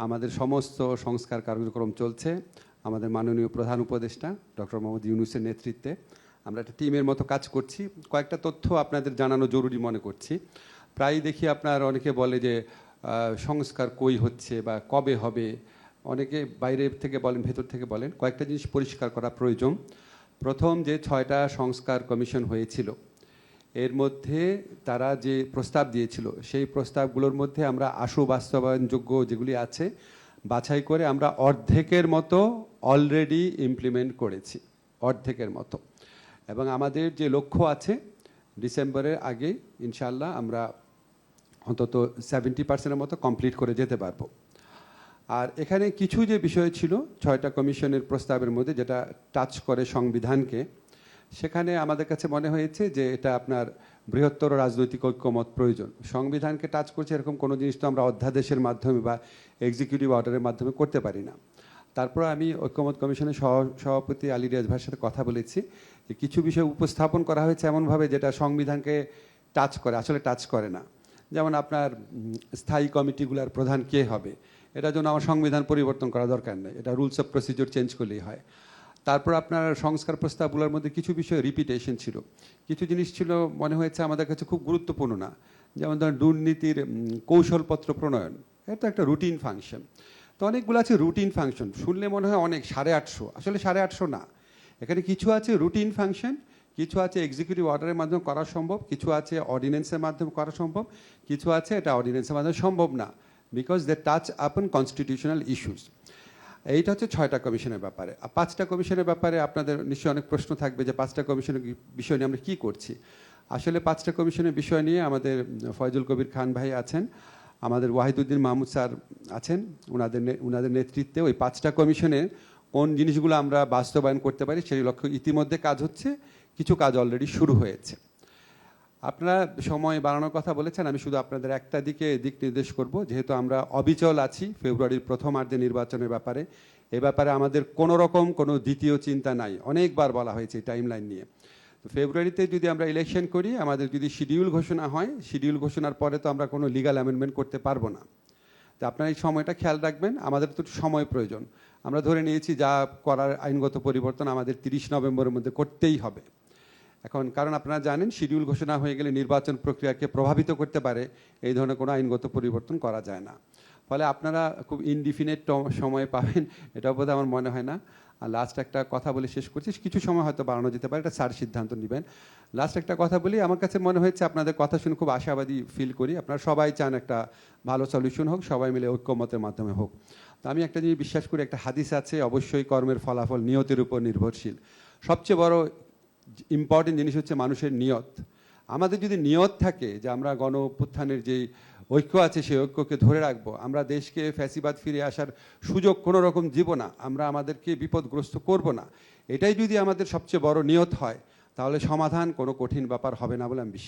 আমাদের সমস্ত সংস্কার কার্যক্রম চলছে আমাদের মাননীয় প্রধান উপদেষ্টা ডক্টর মোহাম্মদ ইউনূসের নেতৃত্বে। আমরা একটা টিমের মতো কাজ করছি। কয়েকটা তথ্য আপনাদের জানানো জরুরি মনে করছি। প্রায়ই দেখি আপনার অনেকে বলে যে সংস্কার কই হচ্ছে বা কবে হবে, অনেকে বাইরে থেকে বলেন, ভেতর থেকে বলেন। কয়েকটা জিনিস পরিষ্কার করা প্রয়োজন। প্রথম, যে 6টা সংস্কার কমিশন হয়েছিল, এর মধ্যে তারা যে প্রস্তাব দিয়েছিল সেই প্রস্তাবগুলোর মধ্যে আমরা আশু বাস্তবায়নযোগ্য যেগুলি আছে বাছাই করে আমরা অর্ধেকের মতো অলরেডি ইমপ্লিমেন্ট করেছি, অর্ধেকের মতো। এবং আমাদের যে লক্ষ্য আছে ডিসেম্বরের আগে ইনশাআল্লাহ আমরা অন্তত 70% মতো কমপ্লিট করে যেতে পারবো। আর এখানে কিছু যে বিষয় ছিল 6টা কমিশনের প্রস্তাবের মধ্যে যেটা টাচ করে সংবিধানকে, সেখানে আমাদের কাছে মনে হয়েছে যে এটা আপনার বৃহত্তর রাজনৈতিক ঐক্যমত প্রয়োজন। সংবিধানকে টাচ করছে এরকম কোনো জিনিস তো আমরা অধ্যাদেশের মাধ্যমে বা এক্সিকিউটিভ অর্ডারের মাধ্যমে করতে পারি না। তারপর আমি ঐক্যমত কমিশনের সভাপতি আলী রিয়াজ ভাইয়ের সাথে কথা বলেছি যে কিছু বিষয় উপস্থাপন করা হয়েছে এমনভাবে যেটা সংবিধানকে টাচ করে, আসলে টাচ করে না। যেমন আপনার স্থায়ী কমিটিগুলোর প্রধান কে হবে, এটার জন্য আমার সংবিধান পরিবর্তন করা দরকার নেই, এটা রুলস অফ প্রসিডিওর চেঞ্জ করলেই হয়। তারপর আপনার সংস্কার প্রস্তাবগুলোর মধ্যে কিছু বিষয় রিপিটেশন ছিল, কিছু জিনিস ছিল মনে হয়েছে আমাদের কাছে খুব গুরুত্বপূর্ণ না। যেমন ধরেন দুর্নীতির কৌশলপত্র প্রণয়ন, এটা একটা রুটিন ফাংশন। তো অনেকগুলো আছে রুটিন ফাংশন, শুনলে মনে হয় অনেক, 850, আসলে 850 না। এখানে কিছু আছে রুটিন ফাংশন, কিছু আছে এক্সিকিউটিভ অর্ডারের মাধ্যমে করা সম্ভব, কিছু আছে অর্ডিন্যান্সের মাধ্যমে করা সম্ভব, কিছু আছে এটা অর্ডিন্যান্সের মাধ্যমে সম্ভব না, বিকজ দে টাচ আপন কনস্টিটিউশনাল ইস্যুস। এইটা হচ্ছে 6টা কমিশনের ব্যাপারে। 5টা কমিশনের ব্যাপারে আপনাদের নিশ্চয়ই অনেক প্রশ্ন থাকবে যে 5টা কমিশনের বিষয় নিয়ে আমরা কী করছি। আসলে 5টা কমিশনের বিষয় নিয়ে আমাদের ফয়জুল কবির খান ভাই আছেন, আমাদের ওয়াহিদুদ্দিন মাহমুদ স্যার আছেন, ওনাদের নেতৃত্বে ওই 5টা কমিশনের কোন জিনিসগুলো আমরা বাস্তবায়ন করতে পারি সেই লক্ষ্যে ইতিমধ্যে কাজ হচ্ছে, কিছু কাজ অলরেডি শুরু হয়েছে। আপনারা সময় বাড়ানোর কথা বলেছেন, আমি শুধু আপনাদের একটা দিক নির্দেশ করব। যেহেতু আমরা অবিচল আছি ফেব্রুয়ারির প্রথমার্ধে নির্বাচনের ব্যাপারে, এ ব্যাপারে আমাদের কোনো রকম কোনো দ্বিতীয় চিন্তা নাই। অনেকবার বলা হয়েছে টাইম লাইন নিয়ে। তো ফেব্রুয়ারিতে যদি আমরা ইলেকশন করি, আমাদের যদি শিডিউল ঘোষণা হয়, শিডিউল ঘোষণার পরে তো আমরা কোনো লিগাল অ্যামেন্ডমেন্ট করতে পারবো না। তো আপনারা এই সময়টা খেয়াল রাখবেন, আমাদের তো সময় প্রয়োজন। আমরা ধরে নিয়েছি যা করার আইনগত পরিবর্তন আমাদের 30 নভেম্বরের মধ্যে করতেই হবে। এখন কারণ আপনারা জানেন শিডিউল ঘোষণা হয়ে গেলে নির্বাচন প্রক্রিয়াকে প্রভাবিত করতে পারে, এই ধরনের কোনো আইনগত পরিবর্তন করা যায় না। ফলে আপনারা খুব ইনডিফিনিট সময় পাবেন, এটাও বোধহয় আমার মনে হয় না। আর লাস্ট একটা কথা বলে শেষ করছি, কিছু সময় হয়তো বাড়ানো যেতে পারে, এটা স্যার সিদ্ধান্ত নেবেন। লাস্ট একটা কথা বলি, আমার কাছে মনে হয়েছে আপনাদের কথা শুনে খুব আশাবাদী ফিল করি। আপনারা সবাই চান একটা ভালো সলিউশন হোক, সবাই মিলে ঐক্যমতের মাধ্যমে হোক। তো আমি একটা জিনিস বিশ্বাস করি, একটা হাদিস আছে, অবশ্যই কর্মের ফলাফল নিয়তের উপর নির্ভরশীল। সবচেয়ে বড় ইম্পর্টেন্ট জিনিস হচ্ছে মানুষের নিয়ত। আমাদের যদি নিয়ত থাকে যে আমরা গণ অভ্যুত্থানের যেই ঐক্য আছে সেই ঐক্যকে ধরে রাখবো, আমরা দেশকে ফ্যাসিবাদ ফিরে আসার সুযোগ কোনো রকম দিব না, আমরা আমাদেরকে বিপদগ্রস্ত করব না, এটাই যদি আমাদের সবচেয়ে বড় নিয়ত হয়, তাহলে সমাধান কোনো কঠিন ব্যাপার হবে না বলে আমি বিশ্বাস